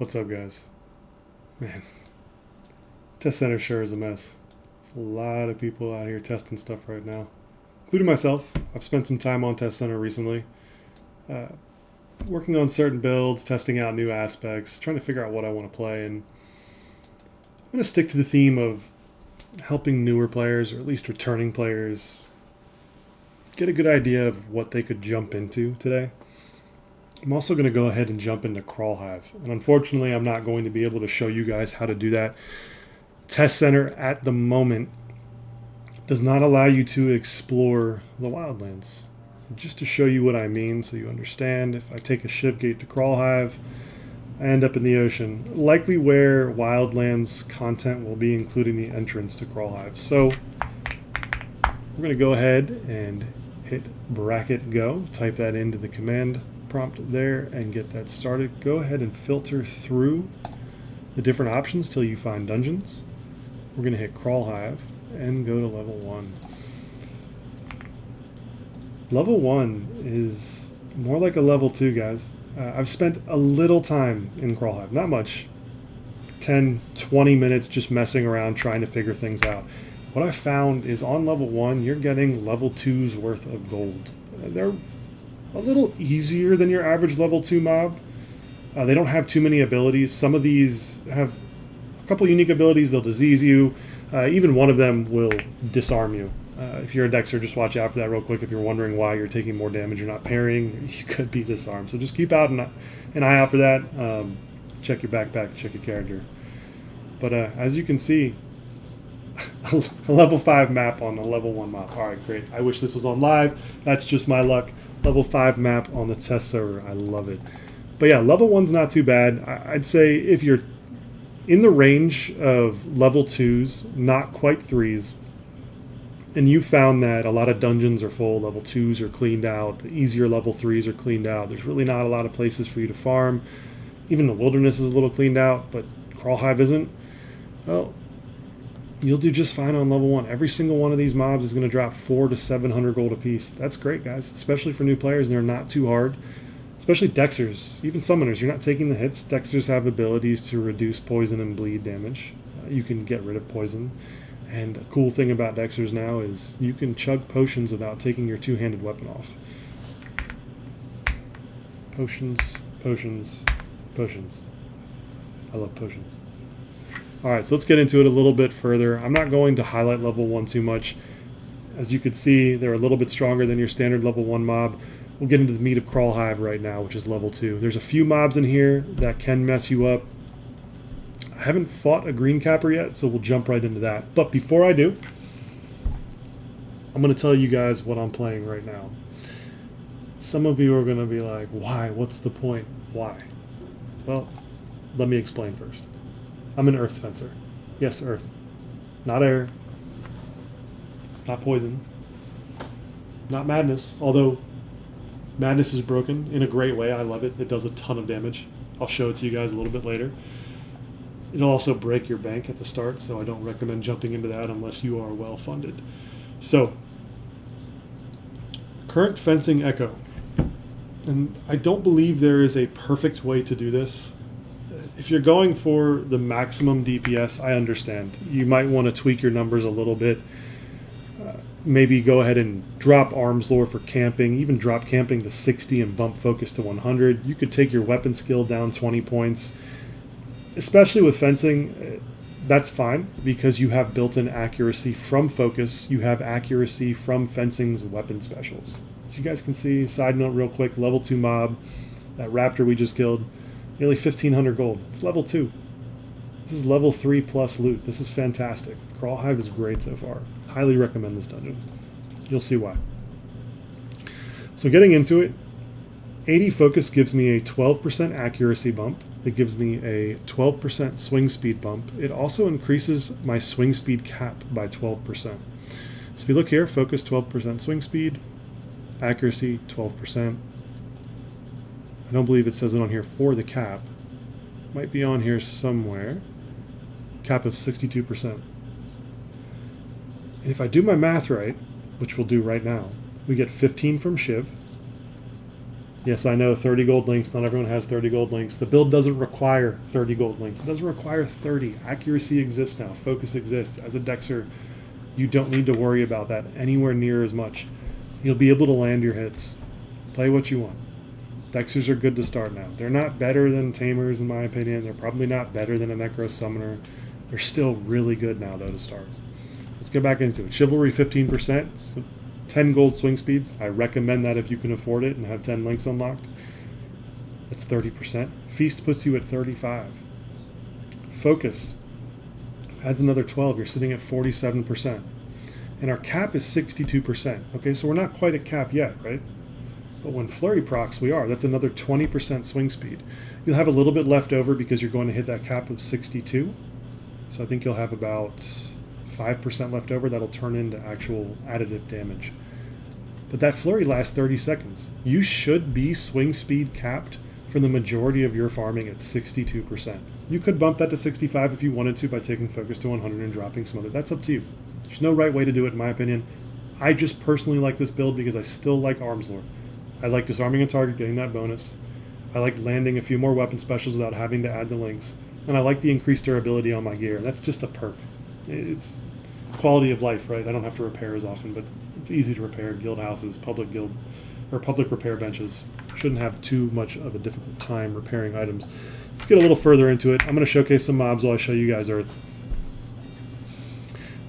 What's up, guys? Man, test center sure is a mess. There's a lot of people out here testing stuff right now, including myself. I've spent some time on test center recently, uh, working on certain builds, testing out new aspects, trying to figure out what I want to play. And I'm going to stick to the theme of helping newer players, or at least returning players, get a good idea of what they could jump into today. I'm also going to go ahead and jump into Kraul Hive. And unfortunately, I'm not going to be able to show you guys how to do that. Test Center at the moment does not allow you to explore the Wildlands. Just to show you what I mean so you understand, if I take a shiv gate to Kraul Hive, I end up in the ocean, likely where Wildlands content will be, including the entrance to Kraul Hive. So we're going to go ahead and hit bracket go, type that into the command prompt there and get that started. Go ahead and filter through the different options till you find dungeons. We're going to hit Kraul Hive and go to level 1. Level 1 is more like a level 2, guys. I've spent a little time in Kraul Hive, not much, 10, 20 minutes just messing around trying to figure things out. What I found is on level 1, you're getting level 2's worth of gold. They're a little easier than your average level 2 mob. They don't have too many abilities. Some of these have a couple unique abilities. They'll disease you. Even one of them will disarm you. If you're a Dexxer, just watch out for that real quick. If you're wondering why you're taking more damage, you're not parrying, you could be disarmed. So just keep out an eye out for that. Check your backpack, check your character. But as you can see, a level 5 map on a level 1 map. Alright, great. I wish this was on live. That's just my luck. Level 5 map on the test server. I love it. But yeah, level 1's not too bad. I'd say if you're in the range of level 2s, not quite 3s, and you found that a lot of dungeons are full, level 2s are cleaned out, the easier level 3s are cleaned out, there's really not a lot of places for you to farm. Even the wilderness is a little cleaned out, but Kraul Hive isn't. Well, you'll do just fine on level 1. Every single one of these mobs is going to drop 400 to 700 gold apiece. That's great, guys, especially for new players. They're not too hard, especially Dexxers, even summoners. You're not taking the hits. Dexxers have abilities to reduce poison and bleed damage. You can get rid of poison. And a cool thing about Dexxers now is you can chug potions without taking your two-handed weapon off. Potions, potions, potions. I love potions. Alright, so let's get into it a little bit further. I'm not going to highlight level 1 too much. As you can see, they're a little bit stronger than your standard level 1 mob. We'll get into the meat of Kraul Hive right now, which is level 2. There's a few mobs in here that can mess you up. I haven't fought a green capper yet, so we'll jump right into that. But before I do, I'm going to tell you guys what I'm playing right now. Some of you are going to be like, why? What's the point? Why? Well, let me explain first. I'm an earth fencer. Yes, earth. Not air. Not poison. Not madness. Although madness is broken in a great way. I love it. It does a ton of damage. I'll show it to you guys a little bit later. It'll also break your bank at the start, so I don't recommend jumping into that unless you are well funded. So, current fencing echo. And I don't believe there is a perfect way to do this. If you're going for the maximum DPS, I understand. You might want to tweak your numbers a little bit. Maybe go ahead and drop arms lore for camping, even drop camping to 60 and bump focus to 100. You could take your weapon skill down 20 points. Especially with fencing, that's fine because you have built-in accuracy from focus. You have accuracy from fencing's weapon specials. So you guys can see, side note real quick, level 2 mob, that raptor we just killed, nearly 1,500 gold. It's level 2. This is level 3 plus loot. This is fantastic. Kraul Hive is great so far. Highly recommend this dungeon. You'll see why. So getting into it, 80 focus gives me a 12% accuracy bump. It gives me a 12% swing speed bump. It also increases my swing speed cap by 12%. So if you look here, focus 12% swing speed, accuracy 12%. I don't believe it says it on here for the cap. Might be on here somewhere. Cap of 62%. And if I do my math right, which we'll do right now, we get 15 from Shiv, Yes, I know, 30 gold links. Not everyone has 30 gold links. The build doesn't require 30 gold links. It doesn't require 30. Accuracy exists now. Focus exists. As a Dexxer, you don't need to worry about that anywhere near as much. You'll be able to land your hits. Play what you want. Dexxers are good to start now. They're not better than Tamers, in my opinion. They're probably not better than a Necro Summoner. They're still really good now, though, to start. Let's get back into it. Chivalry, 15%. So 10 gold swing speeds. I recommend that if you can afford it and have 10 links unlocked. That's 30%. Feast puts you at 35. Focus adds another 12. You're sitting at 47%. And our cap is 62%. Okay, so we're not quite at cap yet, right? But when Flurry procs, we are. That's another 20% swing speed. You'll have a little bit left over because you're going to hit that cap of 62. So I think you'll have about 5% left over. That'll turn into actual additive damage. But that Flurry lasts 30 seconds. You should be swing speed capped for the majority of your farming at 62%. You could bump that to 65 if you wanted to by taking Focus to 100 and dropping some other. That's up to you. There's no right way to do it, in my opinion. I just personally like this build because I still like Arms Lord. I like disarming a target, getting that bonus. I like landing a few more weapon specials without having to add the links. And I like the increased durability on my gear. That's just a perk. It's quality of life, right? I don't have to repair as often, but it's easy to repair. Guild houses, public repair benches shouldn't have too much of a difficult time repairing items. Let's get a little further into it. I'm going to showcase some mobs while I show you guys Earth.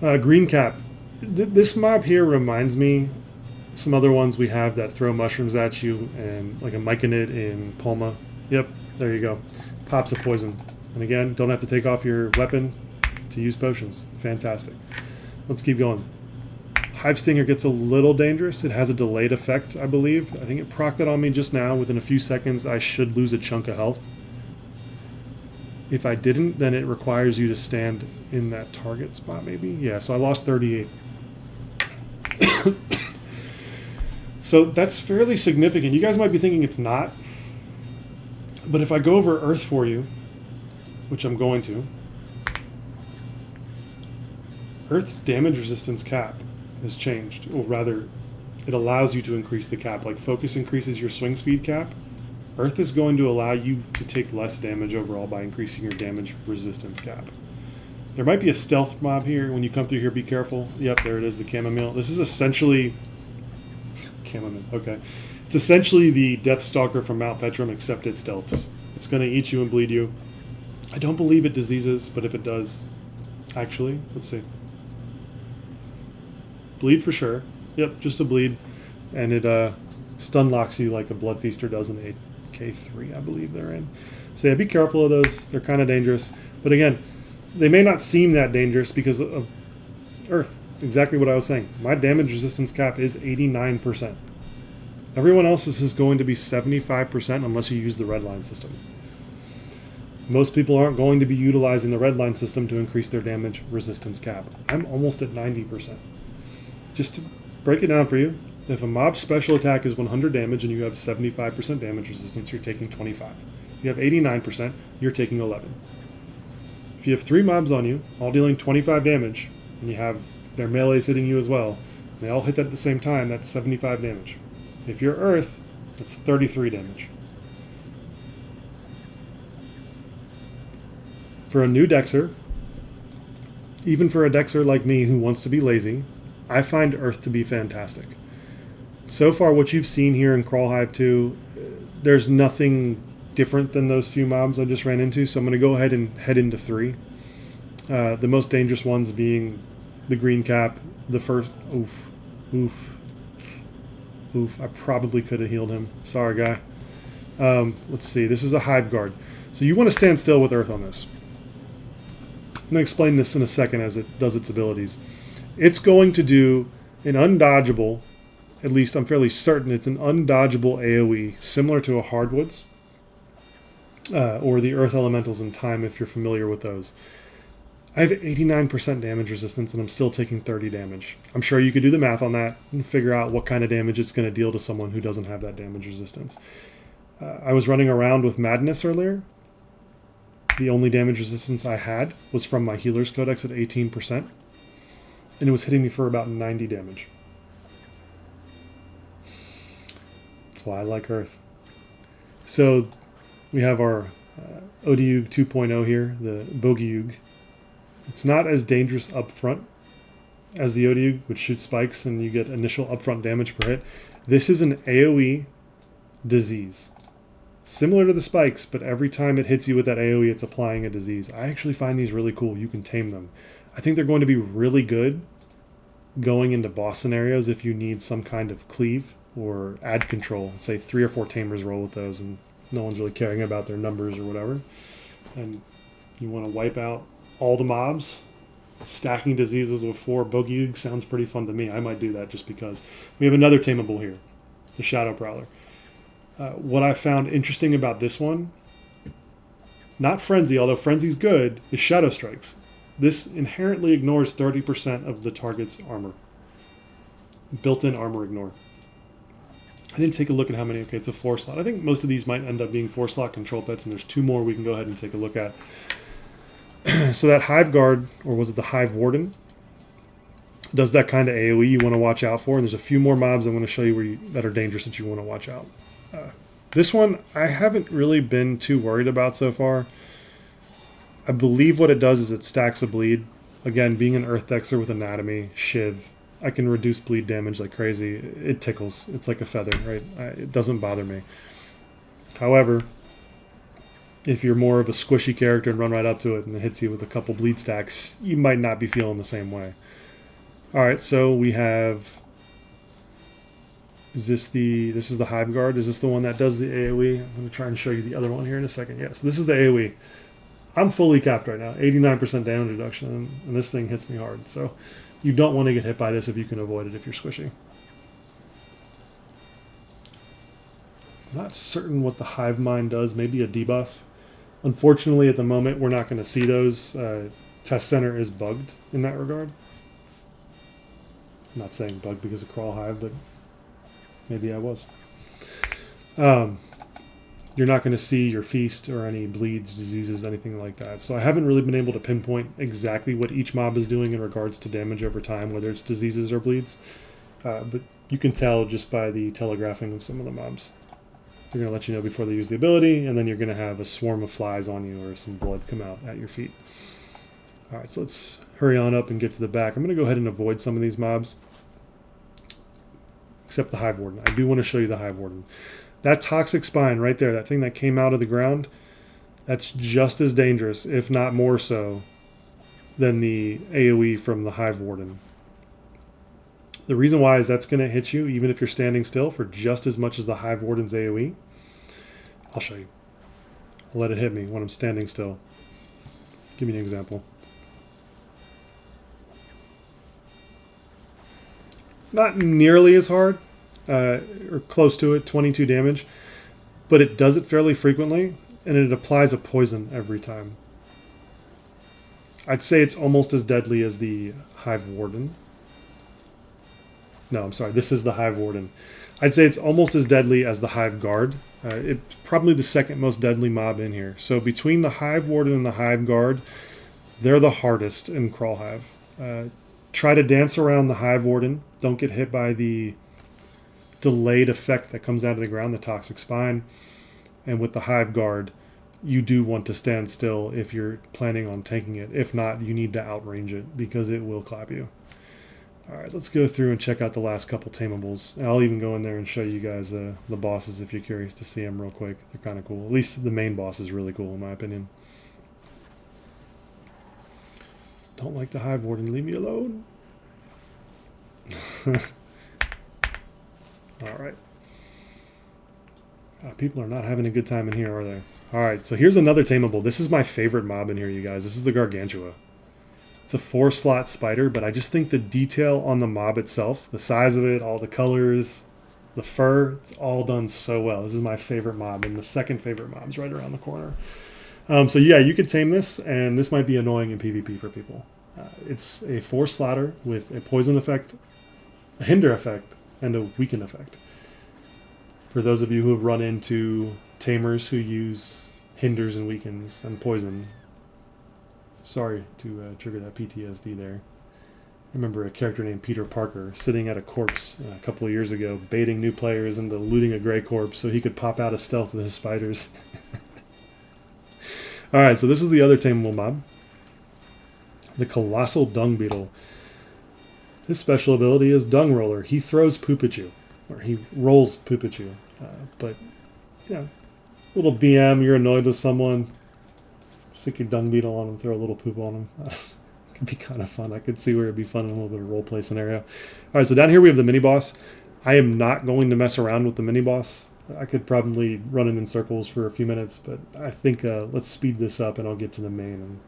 Green Cap. This mob here reminds me some other ones we have that throw mushrooms at you, and like a Myconid in Palma. Yep, there you go. Pops a poison. And again, don't have to take off your weapon to use potions. Fantastic. Let's keep going. Hive Stinger gets a little dangerous. It has a delayed effect, I believe. I think it procced it on me just now. Within a few seconds, I should lose a chunk of health. If I didn't, then it requires you to stand in that target spot, maybe? Yeah, so I lost 38. So that's fairly significant. You guys might be thinking it's not. But if I go over Earth for you, which I'm going to, Earth's damage resistance cap has changed. Or rather, it allows you to increase the cap. Like Focus increases your swing speed cap. Earth is going to allow you to take less damage overall by increasing your damage resistance cap. There might be a stealth mob here. When you come through here, be careful. Yep, there it is, the chamomile. This is essentially... chamomile, okay. It's essentially the Deathstalker from Mount Petrum, except it stealths. It's going to eat you and bleed you. I don't believe it diseases, but if it does... Actually, let's see. Bleed for sure. Yep, just a bleed. And it stun locks you like a Blood Feaster does in 8K3, I believe they're in. So yeah, be careful of those. They're kind of dangerous. But again, they may not seem that dangerous because of Earth. Exactly what I was saying. My damage resistance cap is 89%. Everyone else's is going to be 75% unless you use the red line system. Most people aren't going to be utilizing the red line system to increase their damage resistance cap. I'm almost at 90%. Just to break it down for you, if a mob's special attack is 100 damage and you have 75% damage resistance, you're taking 25. If you have 89%, you're taking 11. If you have 3 mobs on you, all dealing 25 damage, and you have their melees hitting you as well, and they all hit that at the same time, that's 75 damage. If you're Earth, that's 33 damage. For a new Dexxer, even for a Dexxer like me who wants to be lazy, I find Earth to be fantastic. So far, what you've seen here in Kraul Hive 2, there's nothing different than those few mobs I just ran into, so I'm going to go ahead and head into 3. The most dangerous ones being the green cap, the first... Oof. I probably could have healed him. Sorry, guy. Let's see. This is a Hive Guard. So you want to stand still with Earth on this. I'm going to explain this in a second as it does its abilities. It's going to do an undodgeable, at least I'm fairly certain it's an undodgeable AoE, similar to a Hardwoods, or the Earth Elementals in Time, if you're familiar with those. I have 89% damage resistance, and I'm still taking 30 damage. I'm sure you could do the math on that and figure out what kind of damage it's going to deal to someone who doesn't have that damage resistance. I was running around with Madness earlier. The only damage resistance I had was from my Healer's Codex at 18%, and it was hitting me for about 90 damage. That's why I like Earth. So we have our Odiug 2.0 here, the Bogiug. It's not as dangerous up front as the Odiug, which shoots spikes and you get initial upfront damage per hit. This is an AoE disease. Similar to the spikes, but every time it hits you with that AoE, it's applying a disease. I actually find these really cool. You can tame them. I think they're going to be really good going into boss scenarios if you need some kind of cleave or ad control. Say 3 or 4 tamers roll with those and no one's really caring about their numbers or whatever. And you want to wipe out all the mobs. Stacking diseases with 4 Bogiug sounds pretty fun to me. I might do that just because. We have another tameable here, the Shadow Prowler. What I found interesting about this one, not Frenzy, although Frenzy's good, is Shadow Strikes. This inherently ignores 30% of the target's armor. Built-in armor ignore. I didn't take a look at how many. Okay, it's a 4 slot. I think most of these might end up being 4 slot control pets, and there's 2 more we can go ahead and take a look at. So that Hive Guard, or was it the Hive Warden, does that kind of AoE you want to watch out for. And there's a few more mobs I'm going to show you that are dangerous that you want to watch out. This one, I haven't really been too worried about so far. I believe what it does is it stacks a bleed. Again, being an Earth Dexxer with Anatomy, Shiv, I can reduce bleed damage like crazy. It tickles. It's like a feather, right? It doesn't bother me. However, if you're more of a squishy character and run right up to it and it hits you with a couple bleed stacks, you might not be feeling the same way. Alright, so we have... This is the Hive Guard. Is this the one that does the AoE? I'm going to try and show you the other one here in a second. Yeah, so this is the AoE. I'm fully capped right now, 89% damage reduction, and this thing hits me hard. So you don't want to get hit by this if you can avoid it if you're squishy. I'm not certain what the Hive Mind does. Maybe a debuff. Unfortunately, at the moment, we're not going to see those. Test Center is bugged in that regard. I'm not saying bugged because of Kraul Hive, but maybe I was. You're not going to see your feast or any bleeds, diseases, anything like that. So I haven't really been able to pinpoint exactly what each mob is doing in regards to damage over time, whether it's diseases or bleeds. But you can tell just by the telegraphing of some of the mobs. They're going to let you know before they use the ability, and then you're going to have a swarm of flies on you or some blood come out at your feet. Alright, so let's hurry on up and get to the back. I'm going to go ahead and avoid some of these mobs. Except the Hive Warden. I do want to show you the Hive Warden. That toxic spine right there, that thing that came out of the ground, that's just as dangerous, if not more so, than the AoE from the Hive Warden. The reason why is that's going to hit you even if you're standing still for just as much as the Hive Warden's AoE. I'll show you. I'll let it hit me when I'm standing still. Give me an example. Not nearly as hard, or close to it, 22 damage, but it does it fairly frequently, and it applies a poison every time. I'd say it's almost as deadly as the Hive Warden. No, I'm sorry, this is the Hive Warden. I'd say it's almost as deadly as the Hive Guard. It's probably the second most deadly mob in here. So between the Hive Warden and the Hive Guard, they're the hardest in Kraul Hive. Try to dance around the Hive Warden. Don't get hit by the delayed effect that comes out of the ground, the toxic spine. And with the Hive Guard, you do want to stand still if you're planning on taking it. If not, you need to outrange it because it will clap you. Alright, let's go through and check out the last couple tameables. And I'll even go in there and show you guys the bosses if you're curious to see them real quick. They're kind of cool. At least the main boss is really cool in my opinion. Don't like the Hive Warden. Leave me alone. Alright. People are not having a good time in here, are they? Alright, so here's another tameable. This is my favorite mob in here, you guys. This is the Gargantua. It's a 4-slot spider, but I just think the detail on the mob itself, the size of it, all the colors, the fur, it's all done so well. This is my favorite mob, and the second favorite mob's right around the corner. So yeah, you could tame this, and this might be annoying in PvP for people. It's a 4-slotter with a poison effect, a hinder effect, and a weaken effect. For those of you who have run into tamers who use hinders and weakens and poison, sorry to trigger that PTSD there. remember a character named Peter Parker sitting at a corpse a couple of years ago, baiting new players into looting a gray corpse so he could pop out of stealth with his spiders. Alright, so this is the other tameable mob. The Colossal Dung Beetle. His special ability is Dung Roller. He throws poop at you, or he rolls poop at you. But, you know, little BM, you're annoyed with someone, stick your Dung Beetle on him, throw a little poop on him. Could be kind of fun. I could see where it'd be fun in a little bit of role play scenario. All right, so down here we have the mini boss. I am not going to mess around with the mini boss. I could probably run it in circles for a few minutes, but I think let's speed this up and I'll get to the main, and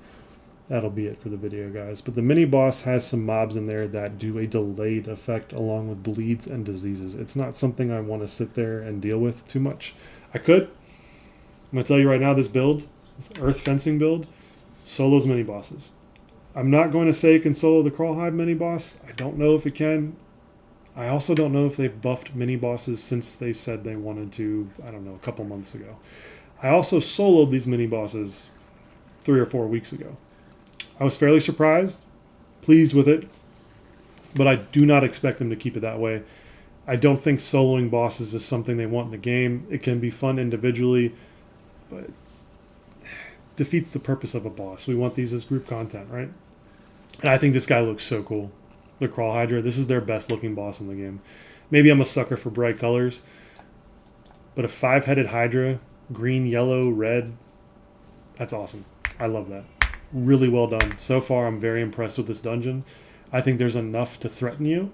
that'll be it for the video, guys. But the mini boss has some mobs in there that do a delayed effect along with bleeds and diseases. It's not something I want to sit there and deal with too much. I could. I'm going to tell you right now, this build, this earth fencing build, solos mini bosses. I'm not going to say it can solo the Kraul Hive mini boss. I don't know if it can. I also don't know if they've buffed mini bosses since they said they wanted to, I don't know, a couple months ago. I also soloed these mini bosses 3 or 4 weeks ago. I was fairly surprised, pleased with it, but I do not expect them to keep it that way. I don't think soloing bosses is something they want in the game. It can be fun individually, but defeats the purpose of a boss. We want these as group content, right? And I think this guy looks so cool. The Crawl Hydra. This is their best looking boss in the game. Maybe I'm a sucker for bright colors, but a 5-headed Hydra, green, yellow, red, that's awesome. I love that. Really well done. So far, I'm very impressed with this dungeon. I think there's enough to threaten you.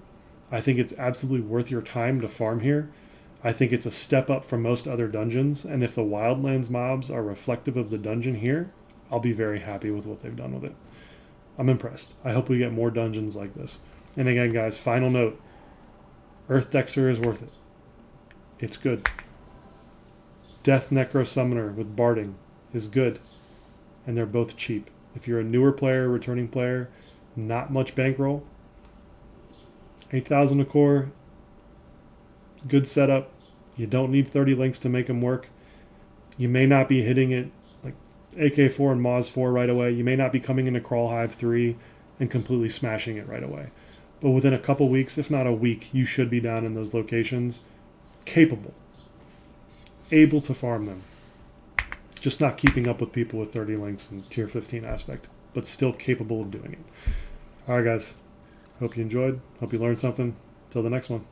I think it's absolutely worth your time to farm here. I think it's a step up from most other dungeons, and if the Wildlands mobs are reflective of the dungeon here, I'll be very happy with what they've done with it. I'm impressed. I hope we get more dungeons like this. And again, guys, final note. Earth Dexxer is worth it. It's good. Death Necro Summoner with Barding is good. And they're both cheap. If you're a newer player, returning player, not much bankroll. 8,000 a core. Good setup. You don't need 30 links to make them work. You may not be hitting it like AK4 and Moz 4 right away. You may not be coming into Kraul Hive 3 and completely smashing it right away. But within a couple weeks, if not a week, you should be down in those locations. Capable. Able to farm them. Just not keeping up with people with 30 links and tier 15 aspect. But still capable of doing it. Alright guys. Hope you enjoyed. Hope you learned something. Till the next one.